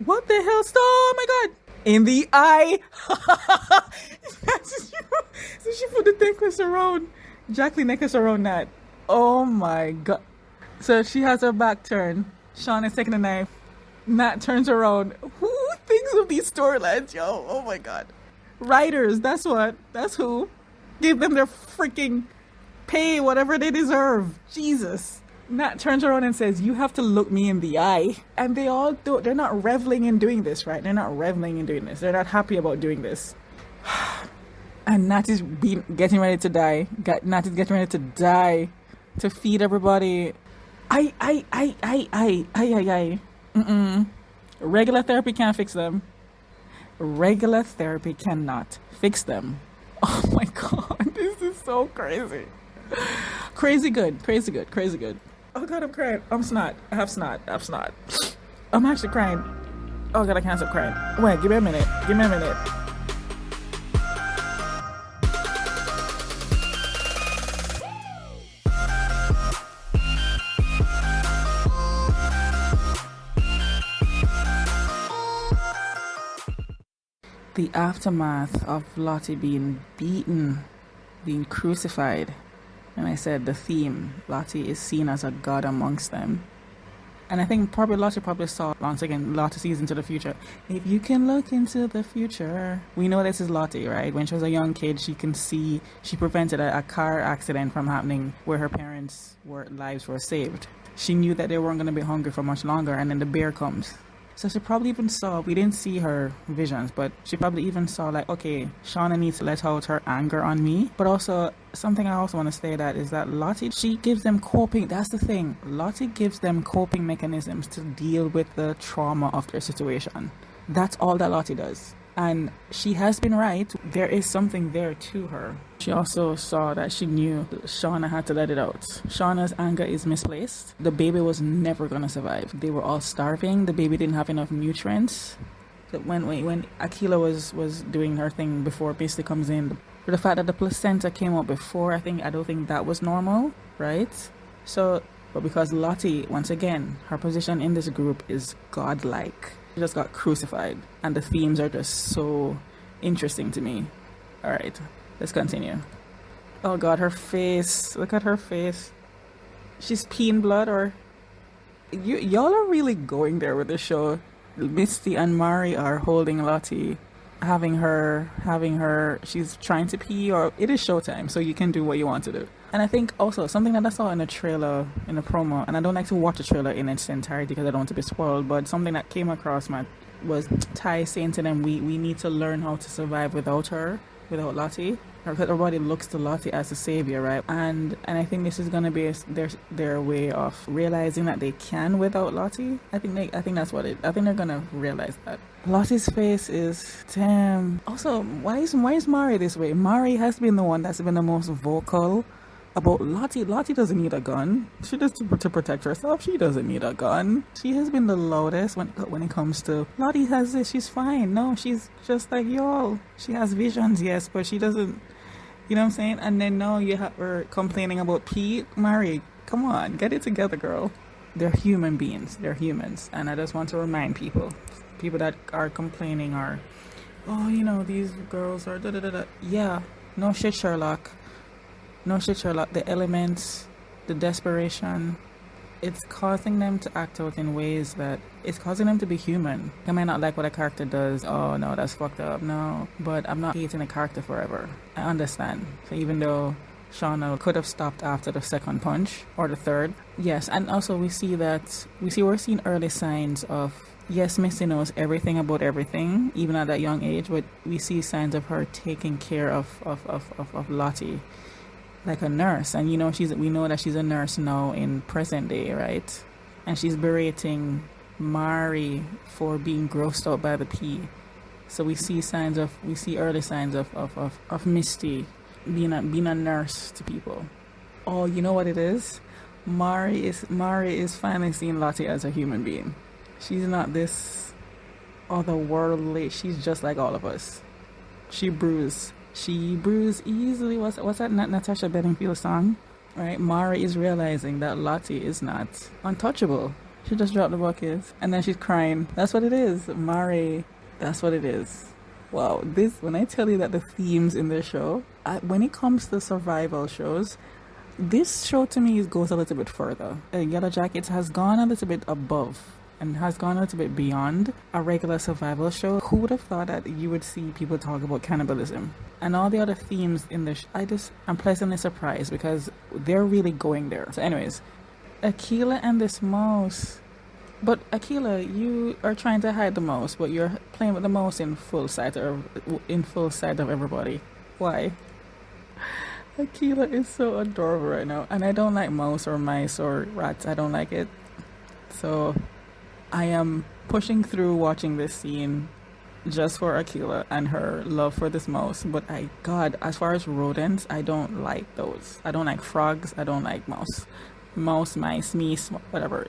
What the hell? Stop! Oh my god! In the eye! So she put the necklace around. Jacqueline necklace around that. Oh my god. So she has her back turned. Sean is taking a knife. Nat turns around. Who thinks of these storylines, yo? Oh my god. Writers, that's what. That's who. Give them their freaking pay, whatever they deserve. Jesus. Nat turns around and says, you have to look me in the eye. And they all do. They're not reveling in doing this, right? They're not reveling in doing this. They're not happy about doing this. And Nat is getting ready to die. Nat is getting ready to die to feed everybody. Regular therapy can't fix them. Regular therapy cannot fix them. Oh my god, this is so crazy. Crazy good. Oh god, I'm crying. I'm snot. I have snot. I'm actually crying. Oh god, I can't stop crying. Wait, give me a minute. The aftermath of Lottie being beaten, being crucified. And I said the theme, Lottie is seen as a god amongst them. And I think Lottie probably saw, once again, Lottie sees into the future. If you can look into the future. We know this is Lottie, right? When she was a young kid, she can see, she prevented a car accident from happening where her parents' lives were saved. She knew that they weren't going to be hungry for much longer, and then the bear comes. So she probably even saw, we didn't see her visions, but she probably even saw like, okay, Shauna needs to let out her anger on me. But also, something I also want to say that is that Lottie, she gives them coping, that's the thing. Lottie gives them coping mechanisms to deal with the trauma of their situation. That's all that Lottie does. And she has been right. There is something there to her. She also saw that she knew Shauna had to let it out. Shauna's anger is misplaced. The baby was never going to survive. They were all starving. The baby didn't have enough nutrients. When Akila was doing her thing before basically comes in, the fact that the placenta came out before, I don't think that was normal, right? So, but because Lottie, once again, her position in this group is godlike. She just got crucified, and the themes are just so interesting to me. All right, let's continue. Oh god, her face. Look at her face. She's peeing blood, or y'all are really going there with the show. Misty and Mari are holding Lottie, having her. She's trying to pee, or it is showtime, so you can do what you want to do. And I think also something that I saw in a trailer, in a promo, and I don't like to watch a trailer in its entirety because I don't want to be spoiled, but something that came across was Ty saying to them, we need to learn how to survive without Lottie. Because everybody looks to Lottie as a savior, right? And I think this is gonna be their way of realizing that they can without Lottie. I think they're gonna realize that. Lottie's face is damn. Also, why is Mari this way? Mari has been the one that's been the most vocal about Lottie. Lottie doesn't need a gun. She does to protect herself. She doesn't need a gun. She has been the loudest when it comes to Lottie has this. She's fine. No, she's just like y'all. She has visions, yes, but she doesn't. You know what I'm saying? And then now you have her complaining about Pete. Mari, come on, get it together, girl. They're human beings. They're humans, and I just want to remind people that are complaining are, oh, these girls are da da da da. Yeah, no shit, Sherlock. The elements, the desperation, it's causing them to act out in ways that it's causing them to be human. I might not like what a character does. Oh no, that's fucked up. No, but I'm not hating a character forever. I understand. So even though Shauna could have stopped after the second punch or the third, yes, and also we're seeing early signs of, yes, Missy knows everything about everything, even at that young age, but we see signs of her taking care of Lottie. Like a nurse, and we know that she's a nurse now in present day, right? And she's berating Mari for being grossed out by the pee. So we see early signs of Misty being a nurse to people. Oh, you know what it is? Mari is finally seeing Lottie as a human being. She's not this otherworldly. She's just like all of us. She bruised easily. What's that Natasha Bedingfield song? Right? Mari is realizing that Lottie is not untouchable. She just dropped the bucket. And then she's crying. That's what it is. Mari. That's what it is. Wow. When I tell you that the themes in this show, when it comes to survival shows, this show to me goes a little bit further. Yellowjackets has gone a little bit above and has gone a little bit beyond a regular survival show. Who would have thought that you would see people talk about cannibalism and all the other themes in this? I'm pleasantly surprised because they're really going there. So anyways, Akila and this mouse. But Akila, you are trying to hide the mouse, but you're playing with the mouse in full sight of everybody. Why? Akila is so adorable right now, and I don't like mouse or mice or rats. I don't like it. So I am pushing through watching this scene just for Akila and her love for this mouse. But as far as rodents, I don't like those. I don't like frogs. I don't like mouse, mice, meese, whatever,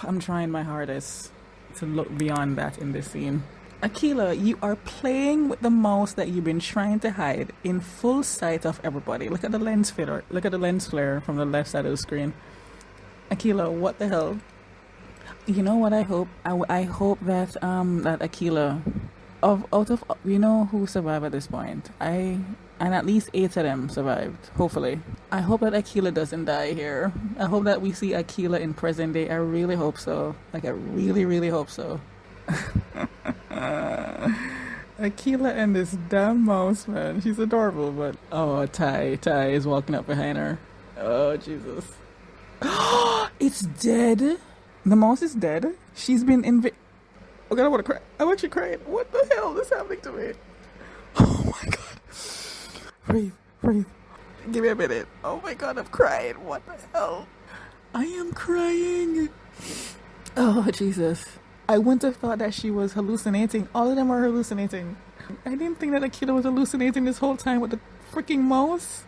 I'm trying my hardest to look beyond that in this scene. Akila, you are playing with the mouse that you've been trying to hide in full sight of everybody. Look at the lens flare. Look at the lens flare from the left side of the screen. Akila, what the hell? You know what I hope? I hope that that Akila, out of who survived at this point, and at least 8 of them survived. Hopefully, I hope that Akila doesn't die here. I hope that we see Akila in present day. I really hope so. I really, really hope so. Akila and this damn mouse, man. She's adorable, but Ty is walking up behind her. Oh Jesus! It's dead. The mouse is dead. She's been oh God, I want to cry. I'm actually crying. What the hell is happening to me? Oh my God! Breathe. Give me a minute. Oh my God, I'm crying. What the hell? I am crying. Oh Jesus. I wouldn't have thought that she was hallucinating. All of them are hallucinating. I didn't think that Akila was hallucinating this whole time with the freaking mouse.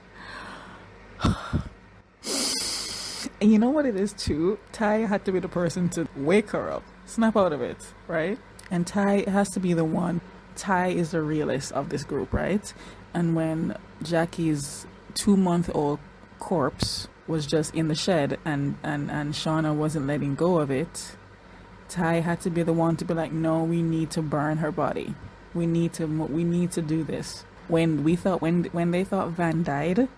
And you know what it is too? Ty had to be the person to wake her up, snap out of it, right? And Ty has to be the one. Ty is the realist of this group, right? And when Jackie's 2-month-old corpse was just in the shed and Shauna wasn't letting go of it, Ty had to be the one to be like, no, we need to burn her body. We need to do this. When they thought Van died,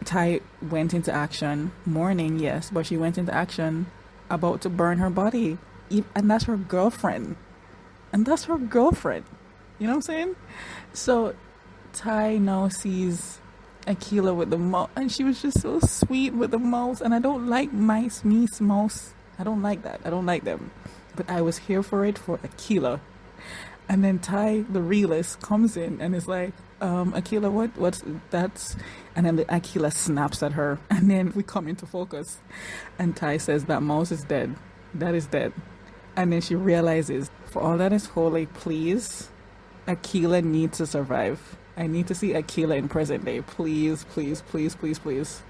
Ty went into action, mourning, yes, but she went into action about to burn her body. And that's her girlfriend. You know what I'm saying? So Ty now sees Akila with the mouse, and she was just so sweet with the mouse. And I don't like mice, meese, mouse. I don't like that. I don't like them. But I was here for it for Akila. And then Ty, the realist, comes in and is like, Akila, what's that? And then Akila snaps at her. And then we come into focus. And Ty says, that mouse is dead. That is dead. And then she realizes, for all that is holy, please, Akila needs to survive. I need to see Akila in present day. Please, please, please, please, please.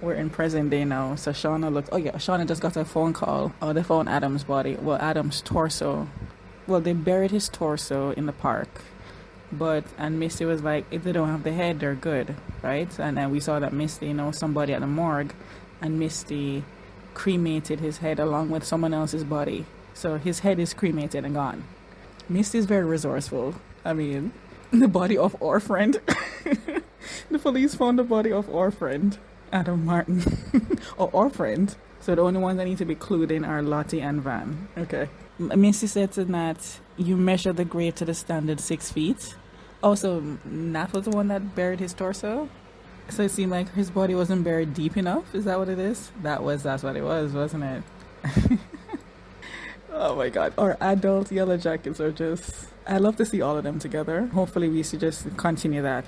We're in present day now. So Shauna just got a phone call. Oh, they found Adam's body. Well, Adam's torso. Well, they buried his torso in the park. And Misty was like, if they don't have the head, they're good, right? And then we saw that Misty knows somebody at the morgue, and Misty cremated his head along with someone else's body. So his head is cremated and gone. Misty's very resourceful. I mean, the body of our friend. The police found the body of our friend, Adam Martin. Or our friend. So the only ones that need to be clued in are Lottie and Van. Okay. Misty said to Nat, you measure the grave to the standard 6 feet. Also, Nat was the one that buried his torso. So it seemed like his body wasn't buried deep enough. Is that what it is? That's what it was, wasn't it? Oh my God. Our adult Yellowjackets are just... I love to see all of them together. Hopefully we should just continue that.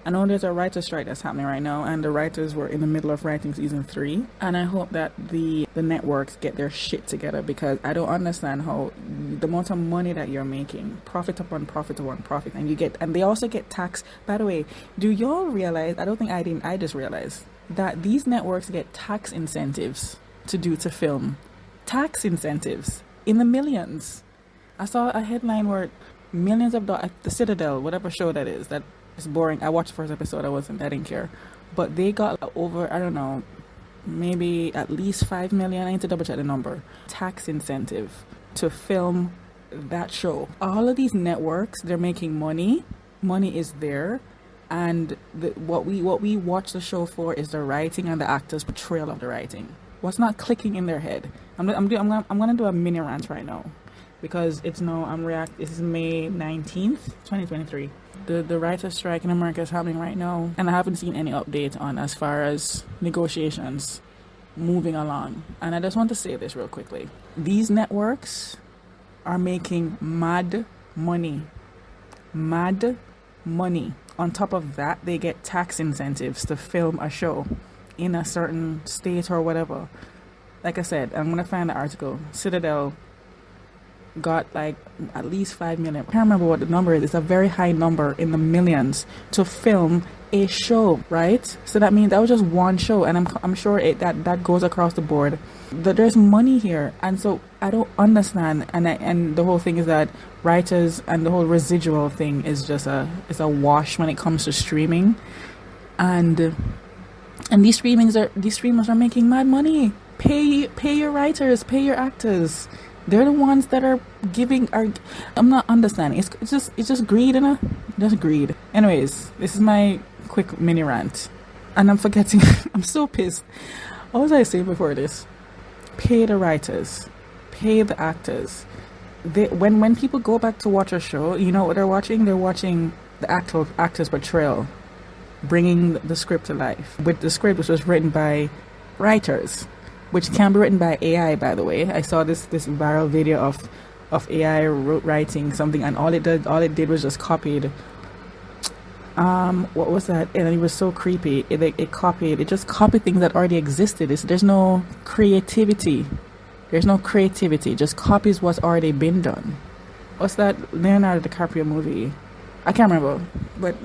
I know there's a writer's strike that's happening right now, and the writers were in the middle of writing season 3. And I hope that the networks get their shit together, because I don't understand how the amount of money that you're making, profit upon profit upon profit, and they also get tax. By the way, do y'all realize, I just realized that these networks get tax incentives to film. Tax incentives in the millions. I saw a headline where millions of dollars, the Citadel, whatever show that is, that it's boring. I watched the first episode. I didn't care. But they got over, I don't know, maybe at least 5 million. I need to double check the number. Tax incentive to film that show. All of these networks, they're making money. Money is there, and what we watch the show for is the writing and the actors' portrayal of the writing. What's not clicking in their head? I'm gonna do a mini rant right now, because it's no this is May 19th, 2023. The writer's strike in America is happening right now, and I haven't seen any update on as far as negotiations moving along. And I just want to say this real quickly. These networks are making mad money. Mad money. On top of that, they get tax incentives to film a show in a certain state or whatever. Like I said, I'm going to find the article. Citadel got like at least 5 million. I can't remember what the number is. It's a very high number in the millions to film a show, right? So that means that was just one show, and I'm sure that goes across the board. There's money here, and so I don't understand. And the whole thing is that writers and the whole residual thing is just a wash when it comes to streaming, and these streamers are making mad money. Pay your writers, pay your actors. They're the ones that are giving. I'm not understanding. It's just greed, just greed. Anyways, this is my quick mini rant, and I'm forgetting. I'm so pissed. What was I saying before this? Pay the writers, pay the actors. When people go back to watch a show, you know what they're watching? They're watching the actor's portrayal, bringing the script to life. With the script, which was written by writers, which can be written by AI, by the way. I saw this viral video of AI writing something, and all it did was just copied. What was that? And it was so creepy. It just copied things that already existed. There's no creativity. There's no creativity. It just copies what's already been done. What's that Leonardo DiCaprio movie? I can't remember, but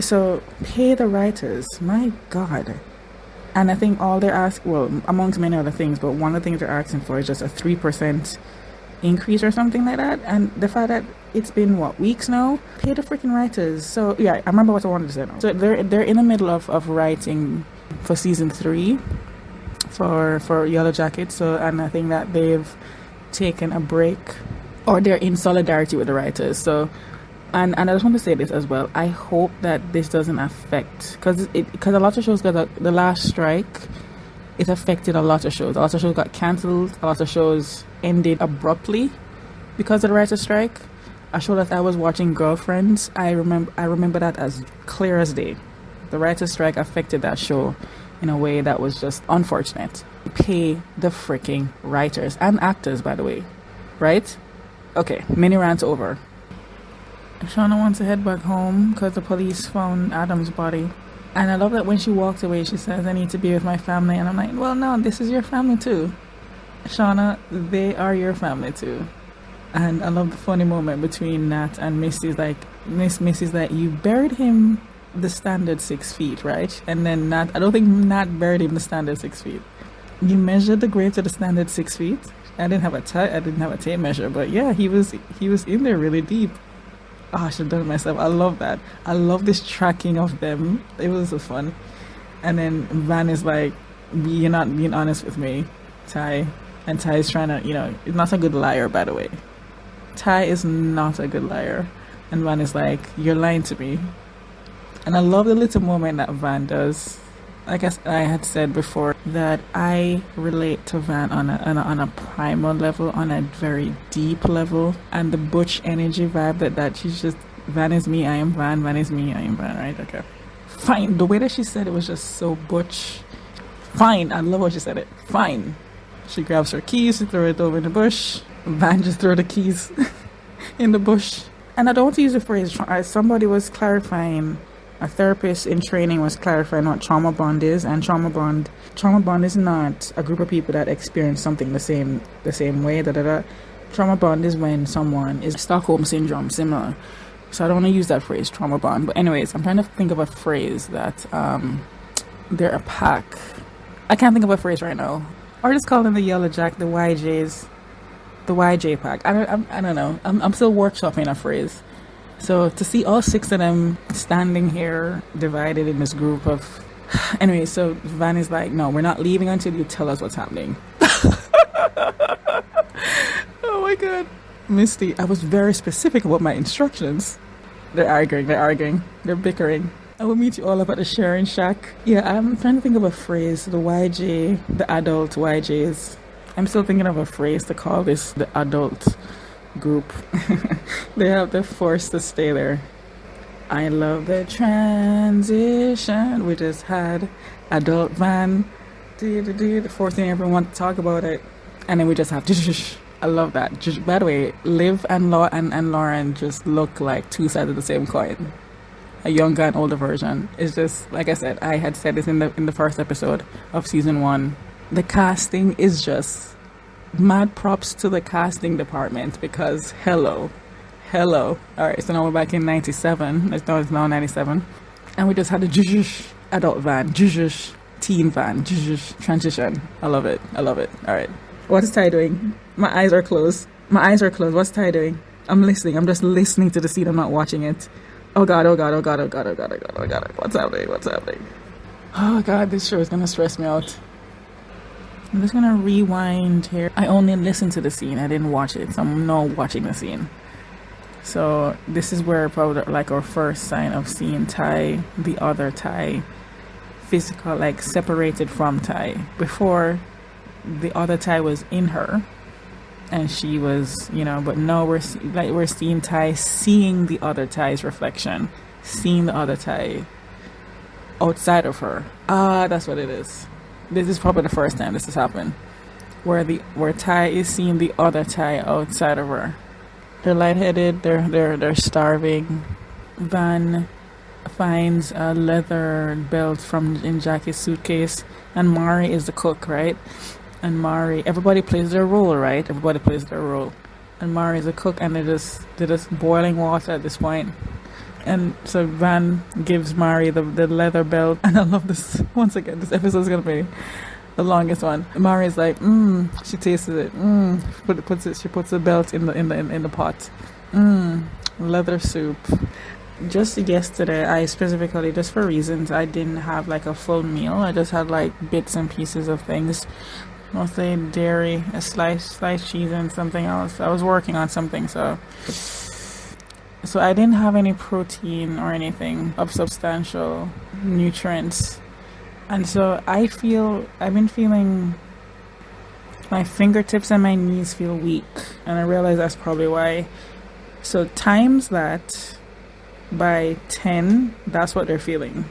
so pay the writers. My God. And I think all they're asking, well, amongst many other things, but one of the things they're asking for is just a 3% increase or something like that. And the fact that it's been, weeks now? Pay the freaking writers. So, yeah, I remember what I wanted to say now. So they're in the middle of writing for season 3 for Yellowjackets. So, and I think that they've taken a break, or they're in solidarity with the writers. So, and I just want to say this as well. I hope that this doesn't affect, because a lot of shows got the last strike. It affected a lot of shows. A lot of shows got cancelled. A lot of shows ended abruptly because of the writer's strike. A show that I was watching, Girlfriends, I remember that as clear as day. The writer's strike affected that show in a way that was just unfortunate. Pay the freaking writers and actors, by the way, right? Okay, mini rant over. Shauna wants to head back home because the police found Adam's body. And I love that when she walked away, she says, I need to be with my family. And I'm like, well, no, this is your family too. Shauna, they are your family too. And I love the funny moment between Nat and Missy's like, Missy's like, you buried him the standard 6 feet, right? And then Nat, I don't think Nat buried him the standard 6 feet. You measured the grave to the standard 6 feet? I didn't have a tape measure, but yeah, he was in there really deep. Oh, I should have done it myself. I love that. I love this tracking of them. It was so fun. And then Van is like, you're not being honest with me, Ty. And Ty is trying to, he's not a good liar, by the way. Ty is not a good liar. And Van is like, you're lying to me. And I love the little moment that Van does. Like I had said before, that I relate to Van on a primal level, on a very deep level, and the butch energy vibe that she's just, Van is me, I am Van, Van is me, I am Van, right? Okay. Fine. The way that she said it was just so butch. Fine. I love how she said it. Fine. She grabs her keys, she throws it over in the bush. Van just throw the keys in the bush. And I don't want to use the phrase, somebody was clarifying, a therapist in training was clarifying what trauma bond is, and trauma bond is not a group of people that experience something the same way. Trauma bond is when someone is Stockholm syndrome similar. So I don't want to use that phrase, trauma bond. But anyways, I'm trying to think of a phrase that they're a pack. I can't think of a phrase right now. Or just call them the Yellowjack, the YJs, the YJ pack. I don't know. I'm still workshopping a phrase. So to see all 6 of them standing here, divided in this group of Anyway, so Van is like, no, we're not leaving until you tell us what's happening. Oh my god. Misty, I was very specific about my instructions. They're arguing, they're bickering. I will meet you all up at the sharing shack. Yeah, I'm trying to think of a phrase. The YJ, the adult YJs. I'm still thinking of a phrase to call this the adult group. They're forced to stay there. I love the transition. We just had adult Van, forcing everyone to talk about it, and then we just have. I love that. By the way, Liv and Lauren just look like two sides of the same coin. A younger and older version. It's just like I said. I had said this in the first episode of season 1. The casting is just mad props to the casting department because hello. All right, so now we're back in 97. It's now 97, and we just had a adult Van, teen Van, transition. I love it. All right, what is Ty doing? My eyes are closed. What's Ty doing? I'm listening. I'm just listening to the scene. I'm not watching it. Oh god. What's happening? Oh god, this show is gonna stress me out. I'm just gonna rewind here. I only listened to the scene. I didn't watch it, so I'm not watching the scene. So this is where probably like our first sign of seeing Ty, the other Ty, physical, like separated from Ty. Before, the other Ty was in her, and she was, but now we're seeing Ty seeing the other Ty's reflection, seeing the other Ty outside of her. That's what it is. This is probably the first time this has happened, where Ty is seeing the other Ty outside of her. They're lightheaded. They're starving. Van finds a leather belt in Jackie's suitcase, and Mari is the cook, right? And Mari, everybody plays their role, right? And Mari is a cook, and they're just boiling water at this point. And so Van gives Mari the leather belt, and I love this. Once again, this episode is gonna be the longest one. Mari's like, she tastes it. She puts the belt in the pot. Leather soup. Just yesterday, I specifically, just for reasons, I didn't have like a full meal. I just had like bits and pieces of things. Mostly dairy, a sliced cheese, and something else. I was working on something, so I didn't have any protein or anything of substantial nutrients. And so I've been feeling my fingertips and my knees feel weak, and I realize that's probably why. So times that by 10, that's what they're feeling.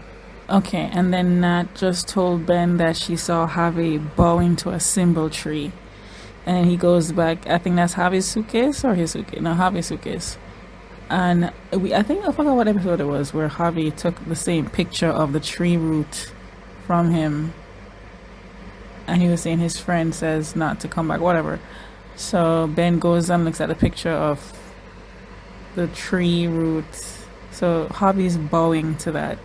Okay, and then Nat just told Ben that she saw Javi bowing to a symbol tree, and then he goes back. I think that's Javi's suitcase or his suitcase. No, Javi's suitcase. And I forgot what episode it was where Javi took the same picture of the tree root from him, and he was saying his friend says not to come back, whatever. So Ben goes and looks at the picture of the tree root. So Javi's bowing to that.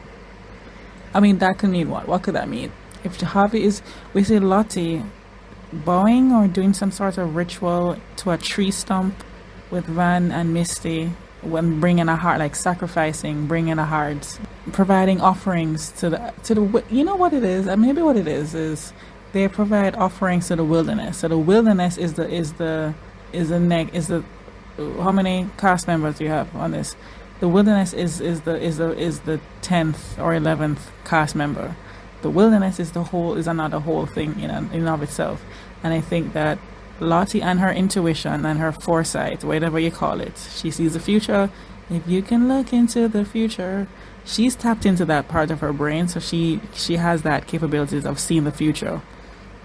I mean, that could mean what? What could that mean? If Javi is, we say Lottie bowing or doing some sort of ritual to a tree stump with Van and Misty, when bringing a heart, like sacrificing, bringing a heart, providing offerings to the you know what it is, and maybe what it is they provide offerings to the wilderness. So the wilderness is the how many cast members do you have on this? The wilderness is the 10th or 11th cast member. The wilderness is another whole thing in and of itself. And I think that Lottie and her intuition and her foresight, whatever you call it, she sees the future. If you can look into the future, she's tapped into that part of her brain, so she has that capabilities of seeing the future,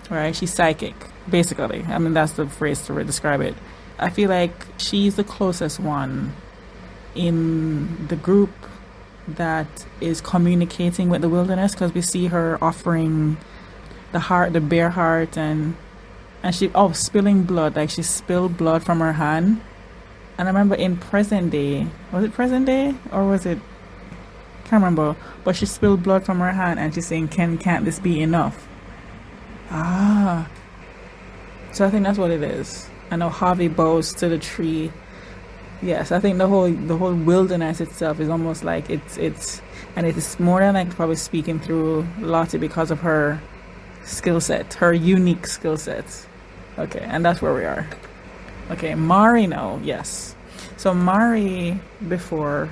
right? She's psychic, basically. I mean, that's the phrase to describe it. I feel like she's the closest one in the group that is communicating with the wilderness, because we see her offering the bear heart, and she spilling blood, like she spilled blood from her hand. And I remember in present day, was it present day or was it, can't remember, but she spilled blood from her hand and she's saying, can't this be enough? So I think that's what it is. I know Javi bows to the tree Yes, I think the whole wilderness itself is almost like and it is more than like probably speaking through Lottie because of her skill set, her unique skill set. Okay, and that's where we are. Okay, Mari now, yes. So Mari before,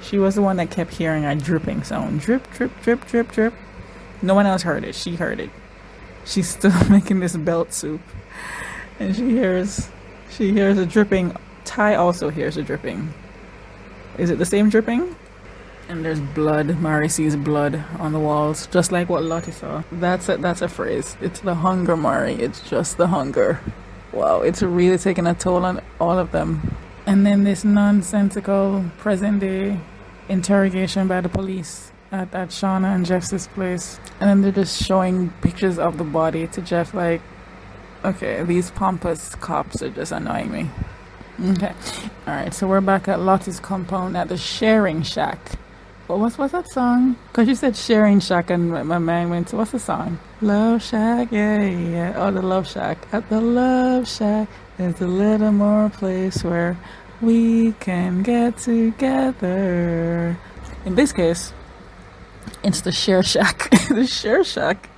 she was the one that kept hearing a dripping sound. Drip, drip, drip, drip, drip. No one else heard it. She heard it. She's still making this belt soup. And she hears a dripping. Ty also hears a dripping. Is it the same dripping? And there's blood. Mari sees blood on the walls, just like what Lottie saw. That's a phrase. It's the hunger, Mari. It's just the hunger. Wow, it's really taking a toll on all of them. And then this nonsensical present day interrogation by the police at Shauna and Jeff's place. And then they're just showing pictures of the body to Jeff like, okay, these pompous cops are just annoying me. Okay. Alright, so we're back at Lottie's compound at the sharing shack. What's that song? Because you said sharing shack and my mind went to, what's the song? Love Shack, yeah, yeah. Oh, the Love Shack. At the Love Shack, there's a little more place where we can get together. In this case, it's the Share Shack. The Share Shack.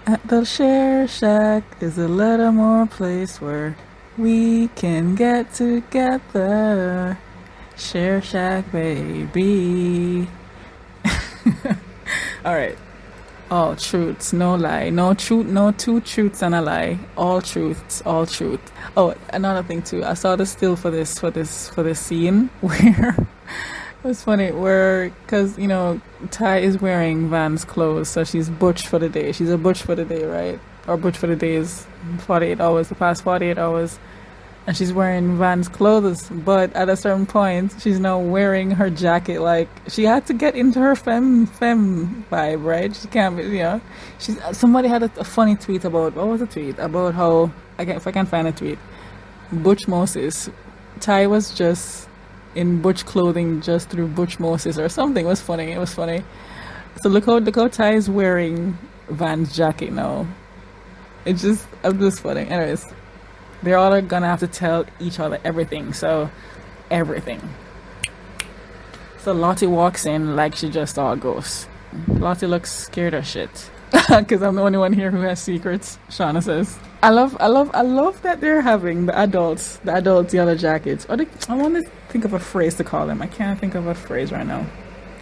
At the Share Shack is a little more place where we can get together. Share Shack, baby. Alright. All truths, no lie. No truth, no two truths and a lie. All truths, all truth. Oh, another thing too. I saw the still for this scene where it was funny because Ty is wearing Van's clothes, so she's butch for the day. She's a butch for the day, right? Or butch for the days, 48 hours, the past 48 hours. And she's wearing Van's clothes, but at a certain point, she's now wearing her jacket. Like, she had to get into her femme vibe, right? She can't be, somebody had a funny tweet about, what was the tweet? About how, if I can find a tweet, Butch Moses. Ty was just in butch clothing just through Butch Moses or something. It was funny. So look how Ty is wearing Van's jacket now. I'm just funny. Anyways. They're all gonna have to tell each other everything. So, everything. So Lottie walks in like she just saw a ghost. Lottie looks scared as shit. Because I'm the only one here who has secrets, Shauna says. I love that they're having the adults Yellowjackets. I want to think of a phrase to call them. I can't think of a phrase right now.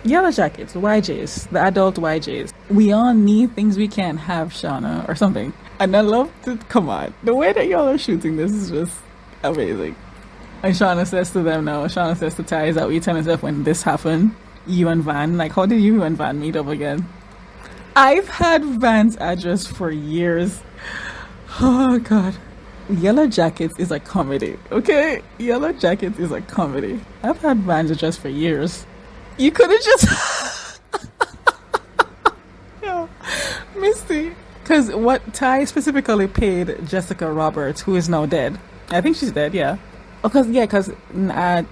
Yellowjackets, YJs, the adult YJs. We all need things we can't have, Shauna, or something. And I love come on, the way that y'all are shooting this is just amazing. And Shauna says to them now, Shauna says to Ty, is that what you tell yourself when this happened? You and Van, like how did you and Van meet up again? I've had Van's address for years. Oh God. Yellowjackets is a comedy, okay? Yellowjackets is a comedy. I've had Van's address for years. You could have just yeah. Misty. Because what Ty specifically paid Jessica Roberts, who is now dead. I think she's dead, yeah. Because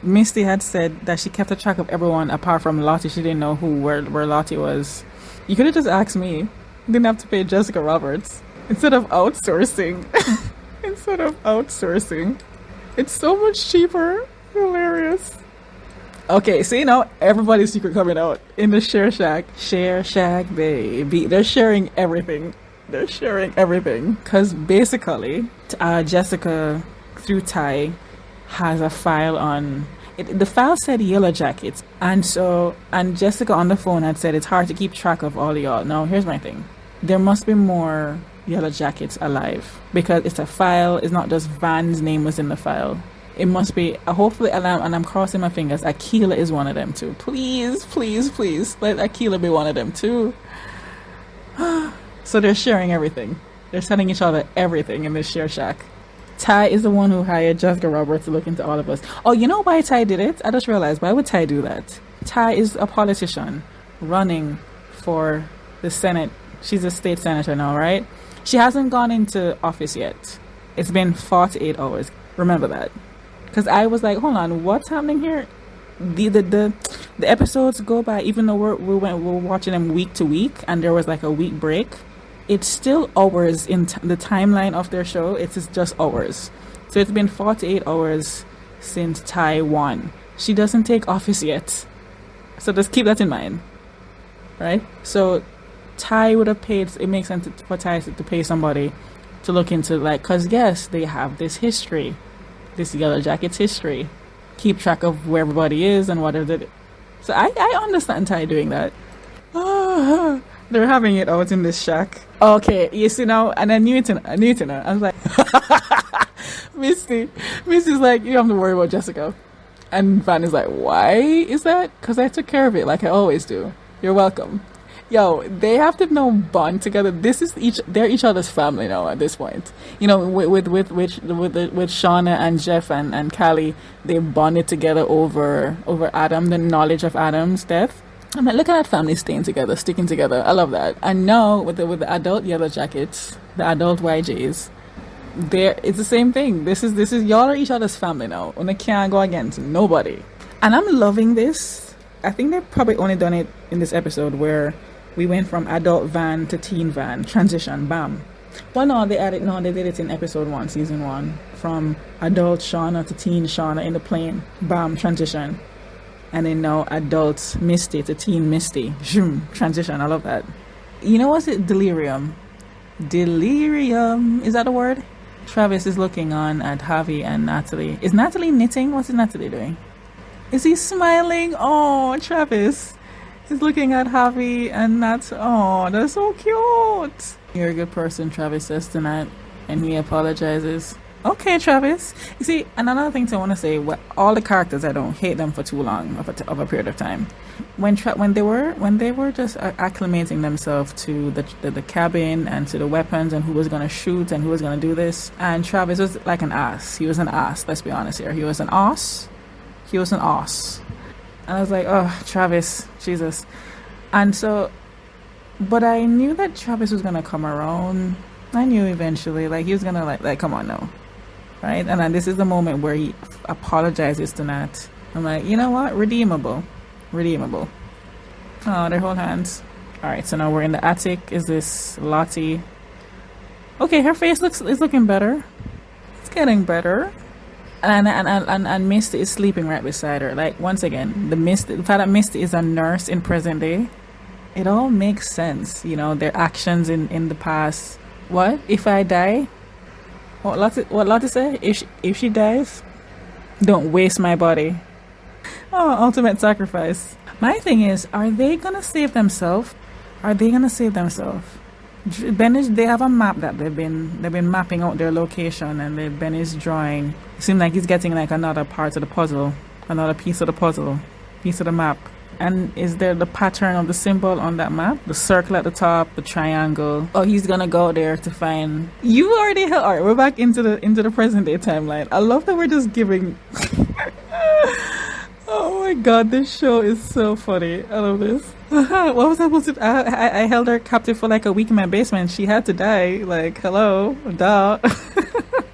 Misty had said that she kept a track of everyone apart from Lottie. She didn't know where Lottie was. You could have just asked me. You didn't have to pay Jessica Roberts. Instead of outsourcing. It's so much cheaper. Hilarious. Okay, see now everybody's secret coming out in the Share Shack. Share Shack, baby. They're sharing everything. Because basically, Jessica, through Ty, has a file on... the file said Yellowjackets. And Jessica on the phone had said it's hard to keep track of all of y'all. Now, here's my thing. There must be more Yellowjackets alive. Because it's a file. It's not just Van's name was in the file. It must be, hopefully, and I'm crossing my fingers, Akila is one of them too. Please, please, please, let Akila be one of them too. So they're sharing everything. They're telling each other everything in this Share Shack. Ty is the one who hired Jessica Roberts to look into all of us. Oh, you know why Ty did it? I just realized, why would Ty do that? Ty is a politician running for the Senate. She's a state senator now, right? She hasn't gone into office yet. It's been 48 hours. Remember that. Because I was like, hold on, what's happening here? The episodes go by, even though we're watching them week to week, and there was like a week break. It's still hours in the timeline of their show. It's just hours. So it's been 48 hours since Ty won. She doesn't take office yet. So just keep that in mind. Right? So Ty would have paid, it makes sense for Ty to pay somebody to look into, like, because yes, they have this history, this Yellowjackets history. Keep track of where everybody is and what they did. So I understand Ty doing that. They're having it out in this shack. Okay, you see now, and I knew it. I was like, Misty's like, you don't have to worry about Jessica. And Van is like, why is that? Because I took care of it like I always do. You're welcome. Yo, they have to now bond together. They're each other's family now at this point. You know, with Shauna and Jeff and Callie, they bonded together over Adam, the knowledge of Adam's death. I'm like, look at that family staying together, sticking together. I love that. And now with the adult Yellowjackets, the adult YJs, it's the same thing. This is y'all are each other's family now, and they can't go against nobody. And I'm loving this. I think they've probably only done it in this episode where we went from adult Van to teen Van transition. Bam. Well, no, they did it in episode 1, season 1, from adult Shauna to teen Shauna in the plane. Bam, transition. And then now adult Misty to teen Misty. Zoom, transition. I love that. You know what's it? Delirium. Is that a word? Travis is looking on at Javi and Natalie. Is Natalie knitting? What's Natalie doing? Is he smiling? Oh, Travis is looking at Javi and Nat. Oh, that's so cute. You're a good person, Travis says tonight, and he apologizes. Okay, Travis. You see, and another thing I want to say, all the characters, I don't hate them for too long of a period of time. When they were just acclimating themselves to the cabin and to the weapons and who was going to shoot and who was going to do this, and Travis was like an ass. He was an ass. Let's be honest here. He was an ass. And I was like, oh, Travis, Jesus. And so, but I knew that Travis was going to come around. I knew eventually, like, he was going to, like, come on now. Right? And then this is the moment where he apologizes to Nat. I'm like, you know what? Redeemable. Oh, they hold hands. All right, so now we're in the attic. Is this Lottie? Okay, her face is looking better. It's getting better. And Misty is sleeping right beside her. Like, once again, the fact that Misty is a nurse in present day, it all makes sense. You know, their actions in the past. What if I die? What Lottie say? If she dies, don't waste my body. Oh, ultimate sacrifice. My thing is, are they gonna save themselves? They have a map that they've been mapping out their location, and Ben is drawing. It seems like he's getting like another part of the puzzle, another piece of the map. And is there the pattern of the symbol on that map? The circle at the top, the triangle. Oh, he's gonna go there to find. You already held. All right, we're back into the present day timeline. I love that we're just giving. Oh my god, this show is so funny. I love this. What was I supposed to? I held her captive for like a week in my basement. She had to die. Like, hello, duh.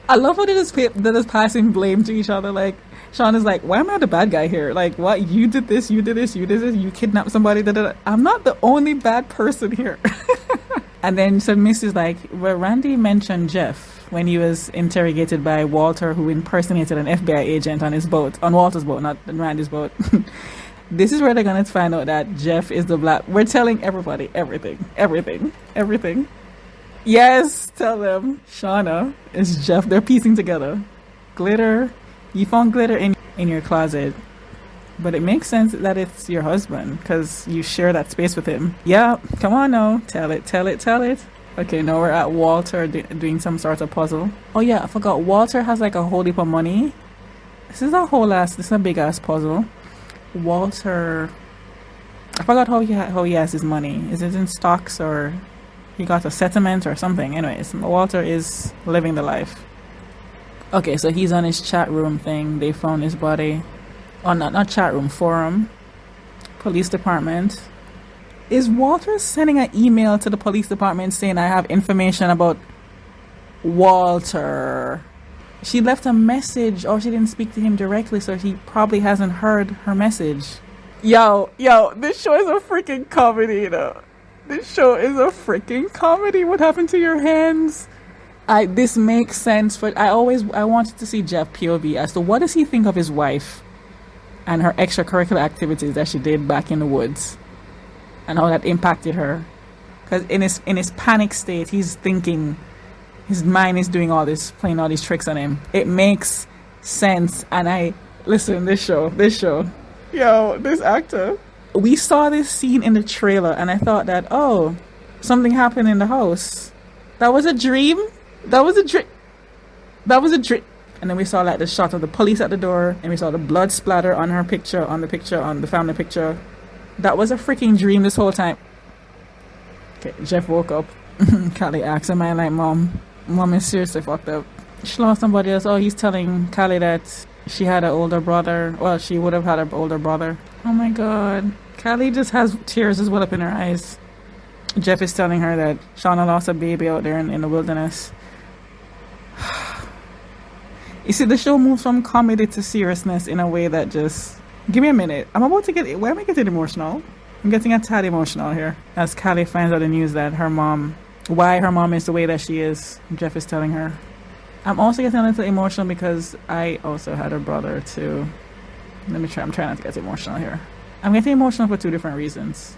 I love how they're just passing blame to each other. Like, Sean is like, why am I the bad guy here? Like, what? You did this, you kidnapped somebody. I'm not the only bad person here. And then so Miss is like, well, Randy mentioned Jeff when he was interrogated by Walter, who impersonated an FBI agent on Walter's boat, not Randy's boat. This is where they're going to find out that Jeff is the black. We're telling everybody everything. Yes, tell them. Shauna is Jeff. They're piecing together. Glitter. You found glitter in your closet. But it makes sense that it's your husband because you share that space with him. Yeah, come on now. Tell it. Okay, now we're at Walter doing some sort of puzzle. Oh yeah, I forgot. Walter has like a whole heap of money. This is a big ass puzzle. Walter, I forgot how he has his money. Is it in stocks or he got a settlement or something? Anyways, Walter is living the life. Okay, so he's on his chat room thing. They found his body. Oh, not chat room, forum. Police department. Is Walter sending an email to the police department saying I have information about Walter? She left a message, or she didn't speak to him directly, so he probably hasn't heard her message. Yo, this show is a freaking comedy, you know. This show is a freaking comedy. What happened to your hands? This makes sense, but I wanted to see Jeff POV as to what does he think of his wife and her extracurricular activities that she did back in the woods, and how that impacted her. Because in his panic state, he's thinking, his mind is doing all this, playing all these tricks on him. It makes sense. And listen, this show, yo, this actor. We saw this scene in the trailer, and I thought that, oh, something happened in the house. That was a dream. That was a dream. And then we saw like the shot of the police at the door, and we saw the blood splatter on her picture, on the family picture. That was a freaking dream this whole time. Okay, Jeff woke up. Callie asked him, I'm like, Mom is seriously fucked up. She lost somebody else. Oh, he's telling Callie that she had an older brother. Well, she would have had an older brother. Oh my God. Callie just has tears as well up in her eyes. Jeff is telling her that Shauna lost a baby out there in the wilderness. You see, the show moves from comedy to seriousness in a way that just... Give me a minute. Why am I getting emotional? I'm getting a tad emotional here. As Callie finds out the news that why her mom is the way that she is, Jeff is telling her. I'm also getting a little emotional because I also had a brother too. I'm trying not to get emotional here. I'm getting emotional for two different reasons.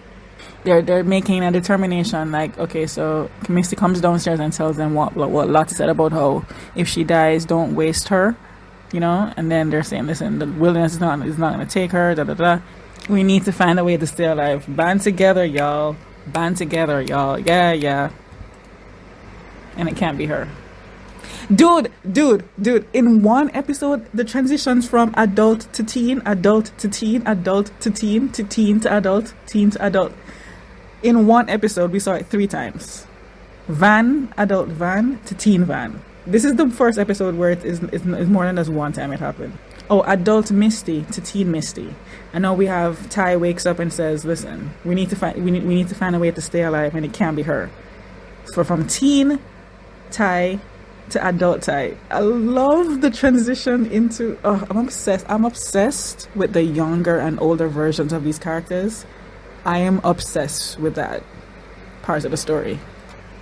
They're making a determination, like, okay, so Misty comes downstairs and tells them what Lottie said about how if she dies, don't waste her, you know. And then they're saying, listen, the wilderness is not going to take her. Da da da. We need to find a way to stay alive. Band together, y'all. Yeah. And it can't be her. Dude. In one episode, the transitions from adult to teen, adult to teen, adult to teen, to teen to adult, teen to adult. In one episode, we saw it 3 times. Adult van to teen van. This is the first episode where it is more than just one time it happened. Oh, adult Misty to teen Misty. I know we have Ty wakes up and says, listen, we need to find a way to stay alive, and it can't be her. So from teen Ty to adult Ty. I love the transition into... Oh, I'm obsessed with the younger and older versions of these characters. I am obsessed with that part of the story.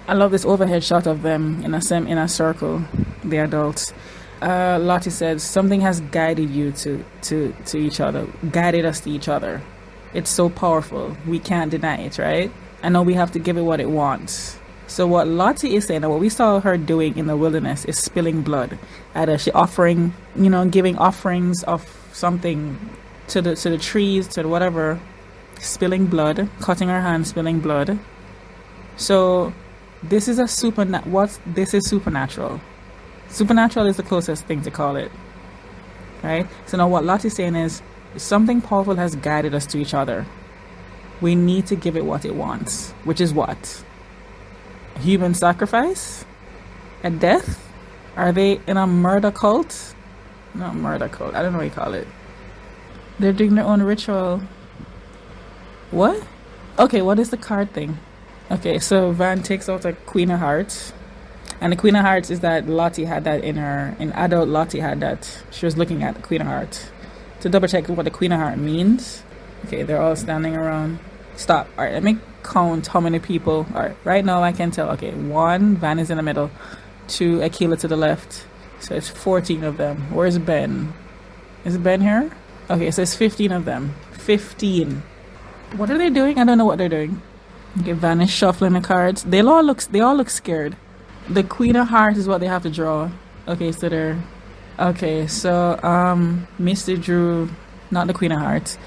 I love this overhead shot of them in a circle, the adults. Lottie said, something has guided you to each other, guided us to each other. It's so powerful. We can't deny it, right? I know we have to give it what it wants. So what Lottie is saying, and what we saw her doing in the wilderness, is spilling blood. Either she giving offerings of something to the trees, to the whatever, spilling blood, cutting her hand, spilling blood. So this is this is supernatural. Supernatural is the closest thing to call it, right? So now what Lottie's saying is, something powerful has guided us to each other. We need to give it what it wants, which is what? Human sacrifice? A death? Are they in a murder cult? Not murder cult. I don't know what you call it. They're doing their own ritual. What? Okay, what is the card thing? Okay, so Van takes out a Queen of Hearts. And the Queen of Hearts is that Lottie had that in adult Lottie had that. She was looking at the Queen of Hearts. To double check what the Queen of Hearts means. Okay, they're all standing around. Stop. Alright, let me count how many people. Alright, right now I can tell. Okay, 1, Van is in the middle. 2, Aquila to the left. So it's 14 of them. Where's Ben? Is Ben here? Okay, so it's 15 of them. 15. What are they doing? I don't know what they're doing. Okay, Van is shuffling the cards. They all look scared. The Queen of Hearts is what they have to draw. Okay, so they're... Okay, so Misty drew... Not the Queen of Hearts.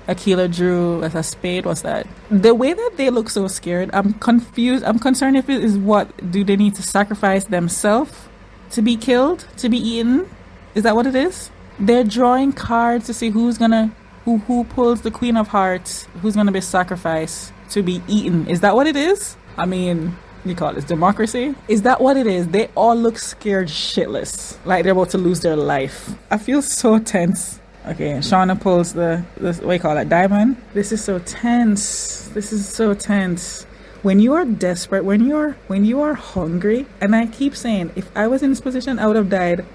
Aquila drew as a spade. What's that? The way that they look so scared, I'm confused. I'm concerned if it is what... Do they need to sacrifice themselves to be killed? To be eaten? Is that what it is? They're drawing cards to see who's gonna... Who pulls the Queen of Hearts? Who's gonna be sacrificed to be eaten? Is that what it is? I mean... You call this democracy? Is that what it is? They all look scared shitless. Like they're about to lose their life. I feel so tense. Okay, Shauna pulls the what do you call it? Diamond? This is so tense. This is so tense. When you are desperate, when you are hungry, and I keep saying, if I was in this position, I would have died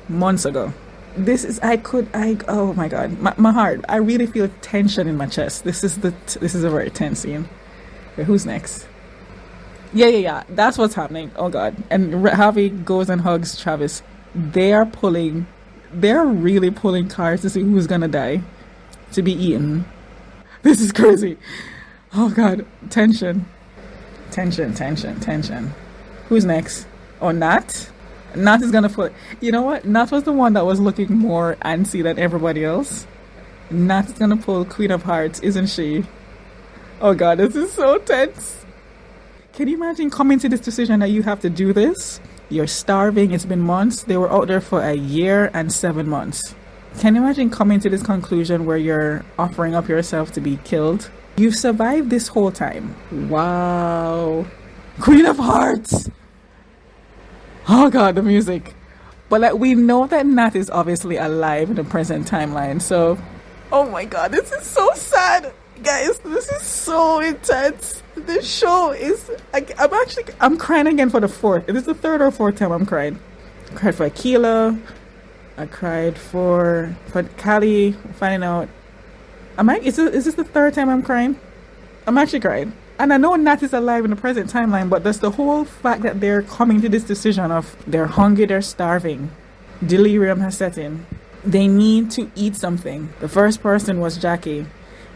months ago. Oh my God. My heart. I really feel tension in my chest. This is a very tense scene. Okay, who's next? Yeah. That's what's happening. Oh God. And Harvey goes and hugs Travis. They are pulling. They're really pulling cards to see who's gonna die to be eaten. This is crazy. Oh God. Tension. Tension. Who's next? Oh, Nat. Nat is gonna put. You know what? Nat was the one that was looking more antsy than everybody else. Nat is gonna pull Queen of Hearts, isn't she? Oh God, this is so tense. Can you imagine coming to this decision that you have to do this? You're starving. It's been months. They were out there for a year and 7 months. Can you imagine coming to this conclusion where you're offering up yourself to be killed? You've survived this whole time. Wow. Queen of Hearts. Oh God, the music. But like, we know that Nat is obviously alive in the present timeline. So, oh my God, this is so sad. Guys, this is so intense. This show is, I'm crying again for the fourth. Is this the third or fourth time I'm crying? I cried for Akila. I cried for Callie finding out. Is this the third time I'm crying? I'm actually crying. And I know Nat is alive in the present timeline, but that's the whole fact that they're coming to this decision of they're hungry, they're starving. Delirium has set in. They need to eat something. The first person was Jackie.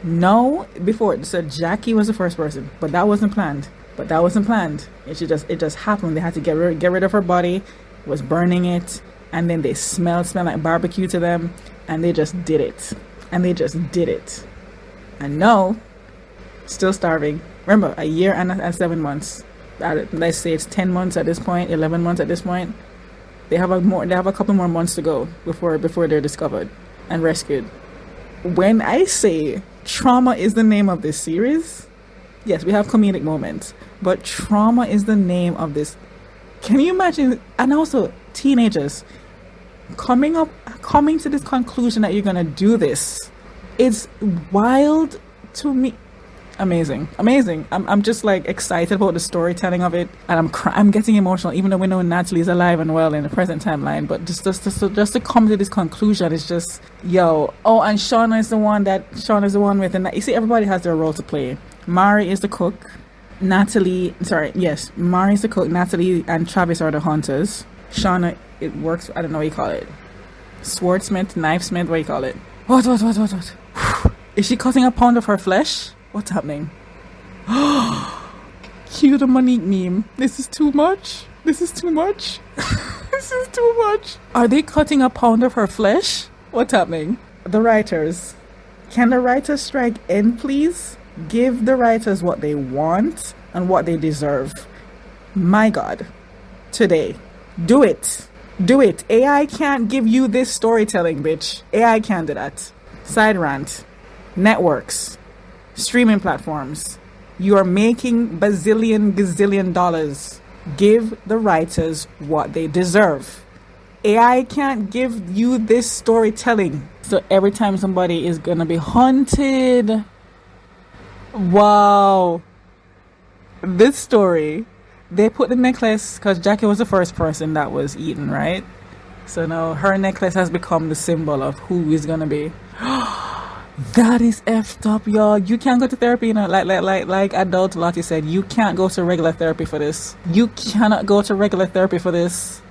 No, before, so Jackie was the first person, but that wasn't planned. It just happened. They had to get rid of her body. It was burning it, and then they smelled like barbecue to them, and they just did it. And no, still starving. Remember, a year and 7 months. Let's say it's 10 months at this point, 11 months at this point. They have a couple more months to go before they're discovered and rescued. When I say trauma is the name of this series, yes, we have comedic moments, but trauma is the name of this. Can you imagine? And also teenagers coming to this conclusion that you're gonna do this. It's wild to me. Amazing. I'm just like excited about the storytelling of it, and I'm getting emotional, even though we know Natalie's alive and well in the present timeline. But just to come to this conclusion is just yo. Oh, and Shauna is the one with, and you see, everybody has their role to play. Mari is the cook. Mari is the cook. Natalie and Travis are the hunters. Shauna, it works. I don't know what you call it. Swordsmith, knifesmith. What do you call it? What? Is she cutting a pound of her flesh? What's happening? Cue the Monique meme. This is too much. This is too much. Are they cutting a pound of her flesh? What's happening? The writers. Can the writers strike in, please? Give the writers what they want and what they deserve. My God. Today. Do it. AI can't give you this storytelling, bitch. AI can't do that. Side rant. Networks. Streaming platforms. You are making gazillion dollars. Give the writers what they deserve. AI can't give you this storytelling. So every time somebody is gonna be hunted. Wow. This story, they put the necklace, because Jackie was the first person that was eaten, right? So now her necklace has become the symbol of who is gonna be. That is effed up, y'all. You can't go to therapy, like adult Lottie said. You can't go to regular therapy for this. You cannot go to regular therapy for this.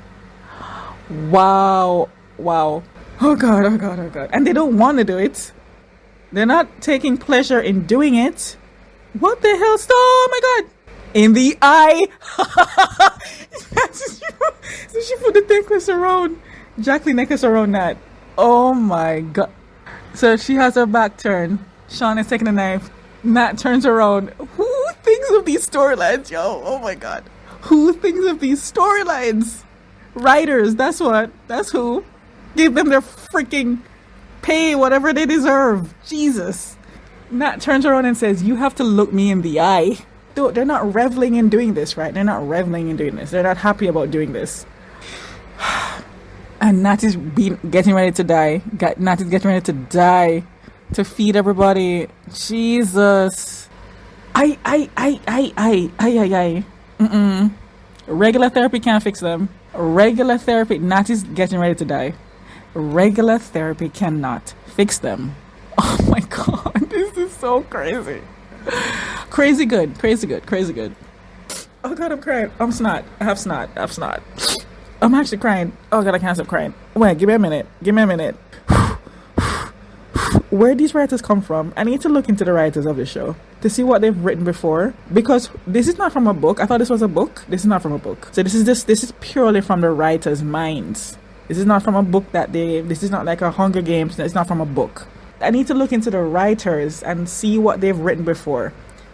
Wow. Oh God. And they don't want to do it. They're not taking pleasure in doing it. What the hell? Stop! Oh my God. In the eye. So she put the necklace around. Jacqueline necklace around that. Oh my God. So she has her back turned. Sean is taking a knife. Matt turns around. Who thinks of these storylines, yo? Oh my God. Who thinks of these storylines? Writers, that's what. That's who. Give them their freaking pay, whatever they deserve. Jesus. Matt turns around and says, you have to look me in the eye. They're not reveling in doing this, right? They're not reveling in doing this. They're not happy about doing this. And Nat is getting ready to die. Nat is getting ready to die to feed everybody. Jesus. Regular therapy can't fix them. Regular therapy. Nat is getting ready to die. Regular therapy cannot fix them. Oh my God. This is so crazy. Crazy good. Oh god, I'm crying. I'm snot. I have snot. I have snot. I'm actually crying. Oh god, I can't stop crying. Wait, give me a minute. Give me a minute. Where these writers come from, I need to look into the writers of the show to see what they've written before, because this is not from a book. I thought this was a book. This is not from a book. So this is purely from the writers' minds. This is not from a book this is not like a Hunger Games. It's not from a book. I need to look into the writers and see what they've written before,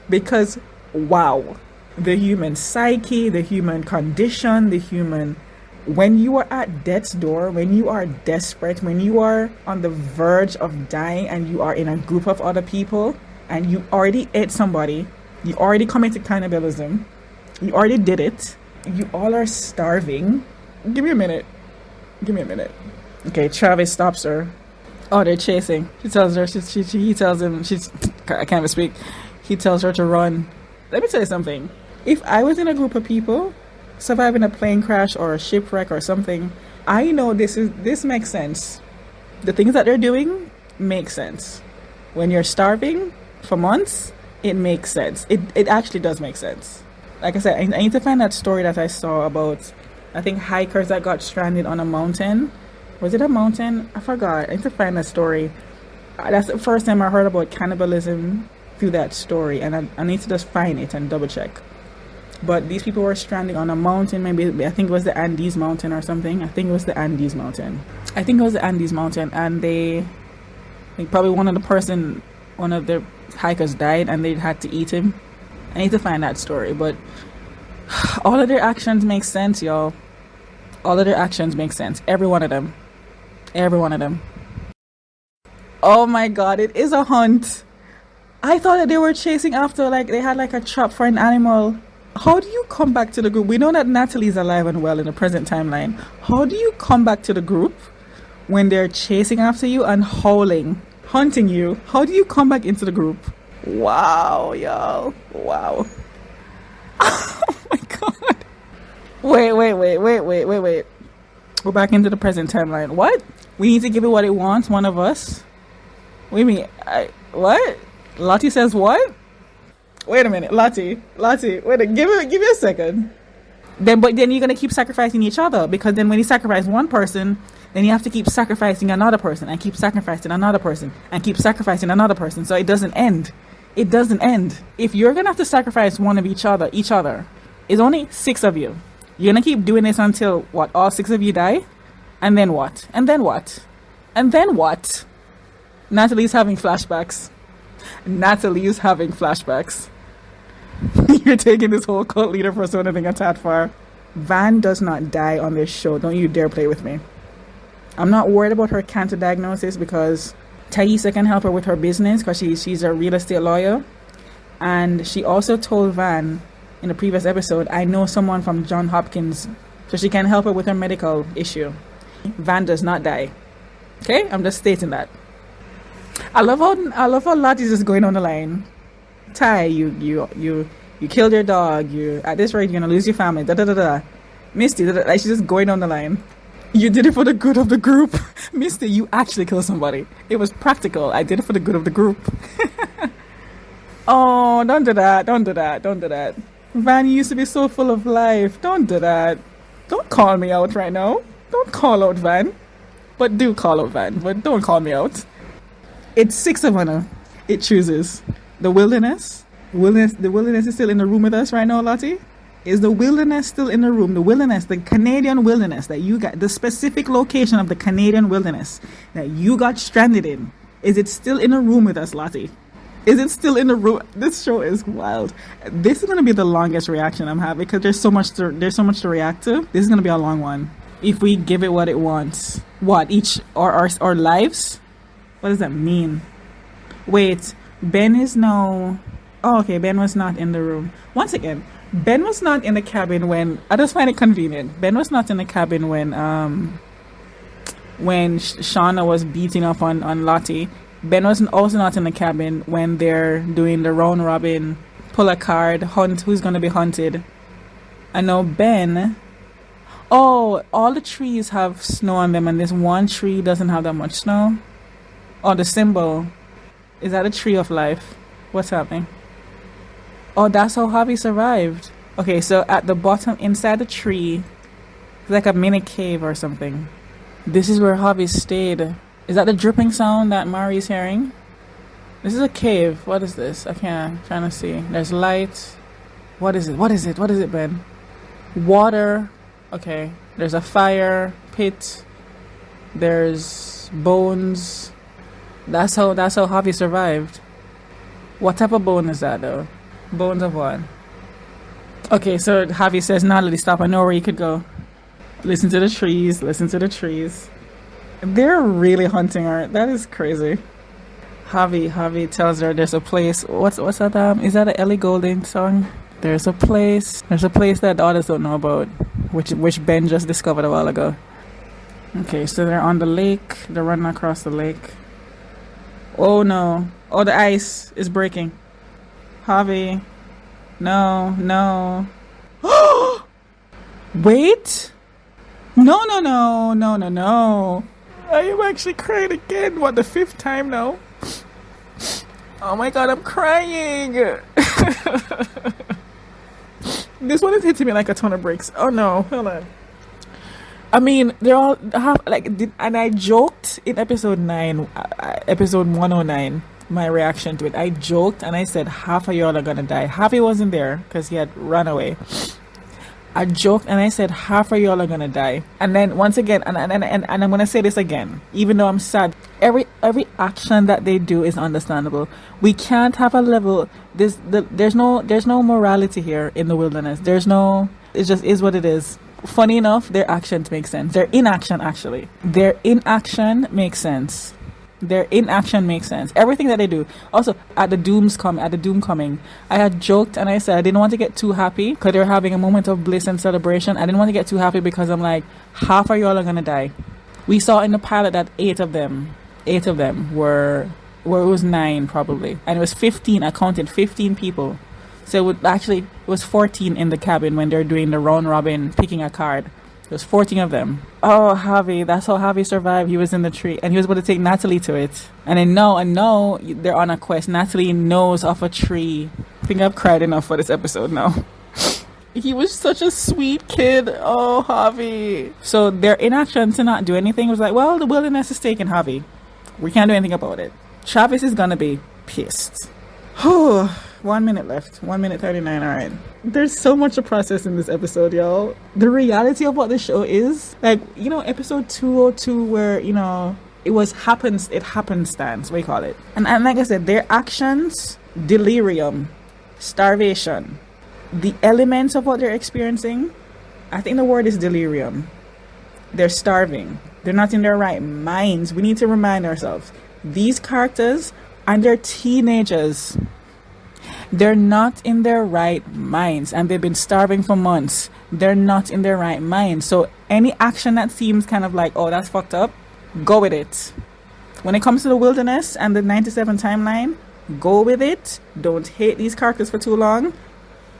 because wow, the human psyche, the human condition, when you are at death's door, when you are desperate, when you are on the verge of dying and you are in a group of other people and you already ate somebody, you already committed cannibalism, you already did it, you all are starving. Give me a minute. Okay, Travis stops her. Oh, they're chasing. He tells her, he tells him, I can't even speak. He tells her to run. Let me tell you something. If I was in a group of people surviving a plane crash or a shipwreck or something, I know this makes sense. The things that they're doing make sense. When you're starving for months, it makes sense. It actually does make sense. Like I said, I need to find that story that I saw about, I think, hikers that got stranded on a mountain. Was it a mountain? I forgot. I need to find that story. That's the first time I heard about cannibalism through that story, and I need to just find it and double check. But these people were stranded on a mountain. Maybe, I think it was the Andes Mountain or something. And I think probably one of the hikers died and they had to eat him. I need to find that story. But all of their actions make sense, y'all. All of their actions make sense. Every one of them. Oh my god, it is a hunt. I thought that they were chasing after, like, they had like a trap for an animal. How do you come back to the group? We know that Natalie's alive and well in the present timeline. How do you come back to the group when they're chasing after you and hunting you? How do you come back into the group? Wow, y'all. Wow. Oh my god. Wait. We're back into the present timeline. What? We need to give it what it wants, one of us? What do you mean? What? Lottie says what? Wait a minute, Lottie, give me a second. But then you're gonna keep sacrificing each other, because then when you sacrifice one person, then you have to keep sacrificing another person and keep sacrificing another person and keep sacrificing another person. So it doesn't end. If you're gonna have to sacrifice one of each other, it's only 6 of you. You're gonna keep doing this until what? All 6 of you die, and then what? Natalie's having flashbacks. You're taking this whole cult leader persona thing a tad far. Van does not die on this show. Don't you dare play with me. I'm not worried about her cancer diagnosis, because Thaisa can help her with her business, because she's a real estate lawyer. And she also told Van in the previous episode, I know someone from John Hopkins, so she can help her with her medical issue. Van does not die. Okay? I'm just stating that. I love how Lottie's just going on the line. Ty, you killed your dog. You, at this rate, you're gonna lose your family. Misty, like, she's just going on the line. You did it for the good of the group. Misty, you actually killed somebody. It was practical. I did it for the good of the group. Oh, don't do that. Van, you used to be so full of life. Don't do that. Don't call me out right now. Don't call out Van. But do call out Van. But don't call me out. It's 6 of us. It chooses. The wilderness. The wilderness is still in the room with us right now, Lottie. Is the wilderness still in the room? The wilderness, the Canadian wilderness that you got, the specific location of the Canadian wilderness that you got stranded in. Is it still in a room with us, Lottie? Is it still in the room? This show is wild. This is going to be the longest reaction I'm having, because there's so much to react to. This is going to be a long one. If we give it what it wants. What? Each our lives? What does that mean? Wait, Ben is now... Oh, okay, Ben was not in the room. Once again, Ben was not in the cabin when... I just find it convenient. Ben was not in the cabin when Shauna was beating up on Lottie. Ben was also not in the cabin when they're doing the round robin, pull a card, hunt who's going to be hunted. I know Ben... Oh, all the trees have snow on them, and this one tree doesn't have that much snow. Oh, the symbol. Is that a tree of life? What's happening? Oh, that's how Javi survived. Okay, so at the bottom, inside the tree, it's like a mini cave or something. This is where Javi stayed. Is that the dripping sound that Mari's hearing? This is a cave. What is this? I can't. I'm trying to see. There's light. What is it? What is it? What is it, Ben? Water. Okay. There's a fire pit. There's bones. That's how Javi survived. What type of bone is that though? Bones of what? Okay, so Javi says, Natalie, stop. I know where you could go. Listen to the trees. Listen to the trees. They're really hunting her. That is crazy. Javi tells her there's a place. What's that? Is that a Ellie Goulding song? There's a place that the others don't know about, which Ben just discovered a while ago. Okay, so they're on the lake. They're running across the lake. Oh no! Oh, the ice is breaking. Javi, no. Wait! No! I am actually crying again. What, the 5th time now? Oh my god, I'm crying. This one is hitting me like a ton of bricks. Oh no, hold on. I mean, they're all and I joked in episode 109, my reaction to it. I joked and I said half of y'all are gonna die. Javi wasn't there because he had run away. I joked and I said half of y'all are gonna die. And then once again, and I'm gonna say this again, even though I'm sad. Every action that they do is understandable. We can't have a level. There's no morality here in the wilderness. It just is what it is. Funny enough, their actions make sense. Their inaction actually. Their inaction makes sense. Everything that they do. Also, at the doom coming, I had joked and I said I didn't want to get too happy because they're having a moment of bliss and celebration. I didn't want to get too happy because I'm like, half of y'all are gonna die. We saw in the pilot that 8 of them were, well, it was 9 probably, and it was 15. I counted 15 people. So it was 14 in the cabin when they're doing the round robin picking a card. There's 14 of them. Oh, Javi, that's how Javi survived. He was in the tree and he was able to take Natalie to it. And I know they're on a quest. Natalie knows of a tree. I think I've cried enough for this episode now. He was such a sweet kid. Oh, Javi. So their inaction to not do anything was like, well, the wilderness is taking Javi. We can't do anything about it. Travis is gonna be pissed. 1 minute left. 1 minute 39. All right. There's so much to process in this episode, y'all. The reality of what the show is, like, episode 202, where it happenstance. What do you call it? And like I said, their actions, delirium, starvation, the elements of what they're experiencing. I think the word is delirium. They're starving. They're not in their right minds. We need to remind ourselves. These characters, and they're teenagers. They're not in their right minds, and they've been starving for months. They're not in their right minds. So any action that seems kind of like, oh, that's fucked up, go with it. When it comes to the wilderness and the 97 timeline, go with it. Don't hate these characters for too long.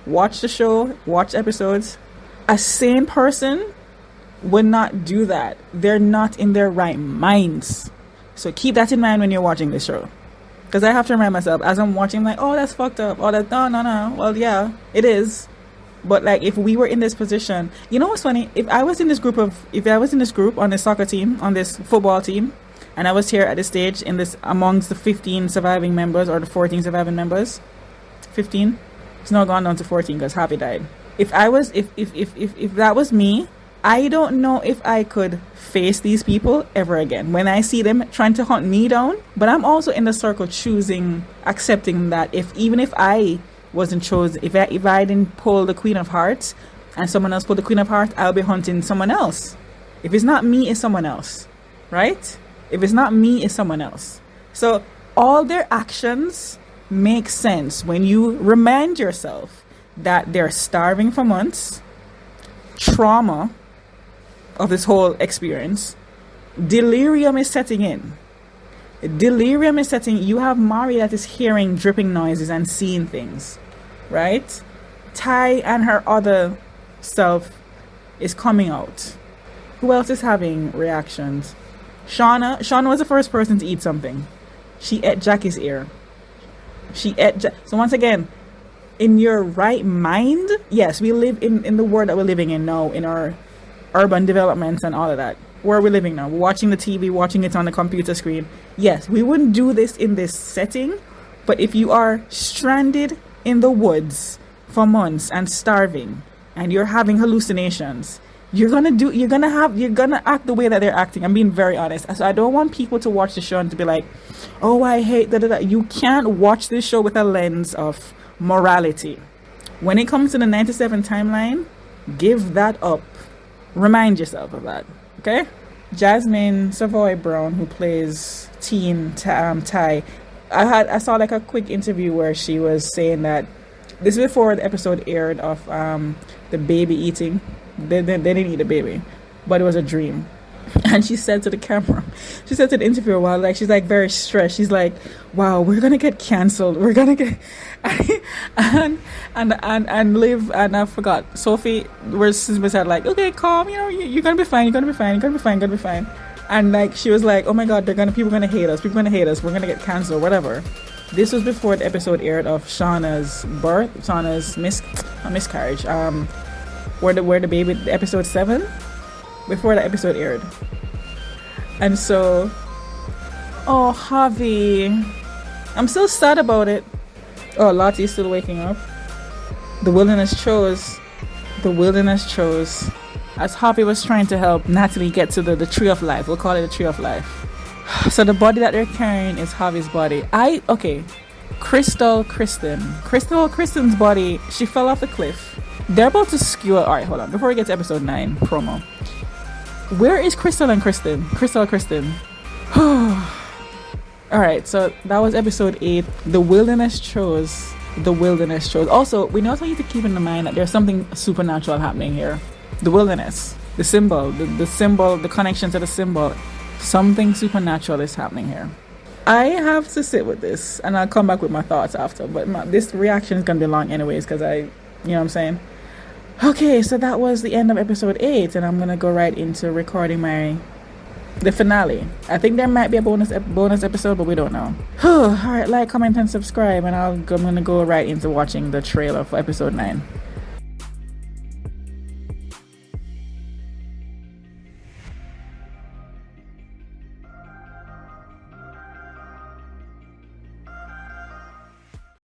Watch the show, watch episodes. A sane person would not do that. They're not in their right minds. So keep that in mind when you're watching this show. Because I have to remind myself as I'm watching, like, oh, that's fucked up. Oh, that, no. Well, yeah, it is. But like, if we were in this position, you know what's funny? If I was in this group on this soccer team, on this football team, and I was here at this stage amongst the 15 surviving members or the 14 surviving members, 15, it's now gone down to 14 because Happy died. If that was me, I don't know if I could face these people ever again when I see them trying to hunt me down. But I'm also in the circle accepting that even if I wasn't chosen, if I didn't pull the Queen of Hearts and someone else pulled the Queen of Hearts, I'll be hunting someone else. If it's not me, it's someone else, right? If it's not me, it's someone else. So all their actions make sense when you remind yourself that they're starving for months, trauma of this whole experience. Delirium is setting in. You have Mari that is hearing dripping noises and seeing things, right? Ty and her other self is coming out. Who else is having reactions? Shauna was the first person to eat something. She ate Jackie's ear. So once again, in your right mind? Yes, we live in the world that we're living in now, in our urban developments and all of that. Where are we living now? We're watching the TV, watching it on the computer screen. Yes, we wouldn't do this in this setting, but if you are stranded in the woods for months and starving and you're having hallucinations, you're gonna act the way that they're acting. I'm being very honest. So I don't want people to watch the show and to be like, oh, I hate that. You can't watch this show with a lens of morality. When it comes to the 97 timeline, give that up. Remind yourself of that. Okay? Jasmine Savoy Brown, who plays teen Ty, I saw like a quick interview where she was saying that this is before the episode aired of the baby eating. They didn't eat the baby, but it was a dream. And she said to the camera, she said to the interviewer, while like she's like very stressed, she's like, wow, we're gonna get cancelled, we're gonna get and Liv, and I forgot, Sophie was said like, okay, calm, you're gonna be fine, you're gonna be fine. And like she was like, oh my god, people are gonna hate us, we're gonna get cancelled, whatever. This was before the episode aired of Shauna's miscarriage, where the baby, episode 7, before the episode aired. And so, oh, Javi, I'm still sad about it. Oh, Lottie's still waking up. The wilderness chose, as Javi was trying to help Natalie get to the tree of life. We'll call it the tree of life. So the body that they're carrying is Javi's body. Kristen's body, she fell off the cliff. They're about to skewer. Alright, hold on. Before we get to episode 9 promo. Where is Crystal and Kristen? Alright, so that was episode 8. The wilderness chose. Also, we also need to keep in mind that there's something supernatural happening here. The wilderness, the symbol, the symbol, the connection to the symbol. Something supernatural is happening here. I have to sit with this, and I'll come back with my thoughts after. But this reaction is gonna be long anyways, because you know what I'm saying. Okay, so that was the end of episode 8, and I'm gonna go right into recording the finale. I think there might be a bonus episode, but we don't know. Alright, like, comment, and subscribe, and I'm gonna go right into watching the trailer for episode 9.